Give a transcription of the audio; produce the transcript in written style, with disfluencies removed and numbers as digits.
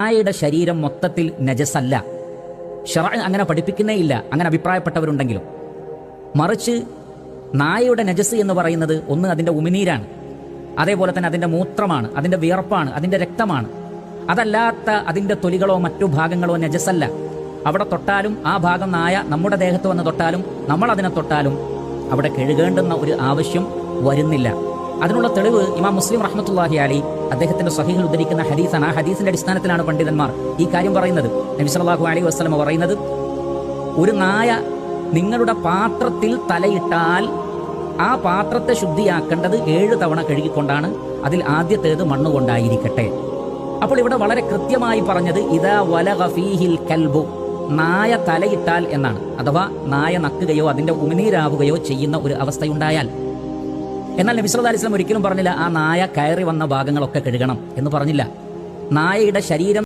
നായയുടെ ശരീരം മൊത്തത്തിൽ നജസല്ല. ശർഅ് അങ്ങനെ പഠിപ്പിക്കുന്നേ ഇല്ല, അങ്ങനെ അഭിപ്രായപ്പെട്ടവരുണ്ടെങ്കിലും. മറിച്ച് നായയുടെ നജസ് എന്ന് പറയുന്നത് ഒന്ന് അതിൻ്റെ ഉമിനീരാണ്, അതേപോലെ തന്നെ അതിൻ്റെ മൂത്രമാണ്, അതിൻ്റെ വിയർപ്പാണ്, അതിൻ്റെ രക്തമാണ്. അതല്ലാത്ത അതിൻ്റെ തൊലികളോ മറ്റു ഭാഗങ്ങളോ നജസല്ല. അവിടെ തൊട്ടാലും ആ ഭാഗം നായ നമ്മുടെ ദേഹത്ത് വന്ന് തൊട്ടാലും നമ്മൾ അതിനെ തൊട്ടാലും അവിടെ കഴുകേണ്ടുന്ന ഒരു ആവശ്യം വരുന്നില്ല. അതിനുള്ള തെളിവ് ഇമാം മുസ്ലിം റഹ്മത്തുള്ളാഹി അലൈഹി അദ്ദേഹത്തിന്റെ സ്വഹീഹിൽ ഉദ്ധരിക്കുന്ന ഹദീസാണ്. ആ ഹദീസിന്റെ അടിസ്ഥാനത്തിലാണ് പണ്ഡിതന്മാർ ഈ കാര്യം പറയുന്നത്. നബി സല്ലല്ലാഹു അലൈഹി വസല്ലം പറയുന്നത്, ഒരു നായ നിങ്ങളുടെ പാത്രത്തിൽ തലയിട്ടാൽ ആ പാത്രത്തെ ശുദ്ധിയാക്കേണ്ടത് 7 തവണ കഴുകിക്കൊണ്ടാണ്. അതിൽ ആദ്യത്തേത് മണ്ണുകൊണ്ടായിരിക്കട്ടെ. അപ്പോൾ ഇവിടെ വളരെ കൃത്യമായി പറഞ്ഞത് ഇദാ വലഗ ഫീഹിൽ കൽബു, നായ തലയിട്ടാൽ എന്നാണ്. അഥവാ നായ നക്കുകയോ അതിന്റെ ഉമിനീരാവുകയോ ചെയ്യുന്ന ഒരു അവസ്ഥയുണ്ടായാൽ. എന്നാൽ നബി സല്ലല്ലാഹു അലൈഹി വസല്ലം ഒരിക്കലും പറഞ്ഞില്ല ആ നായ കയറി വന്ന ഭാഗങ്ങളൊക്കെ കഴുകണം എന്ന് പറഞ്ഞില്ല. നായയുടെ ശരീരം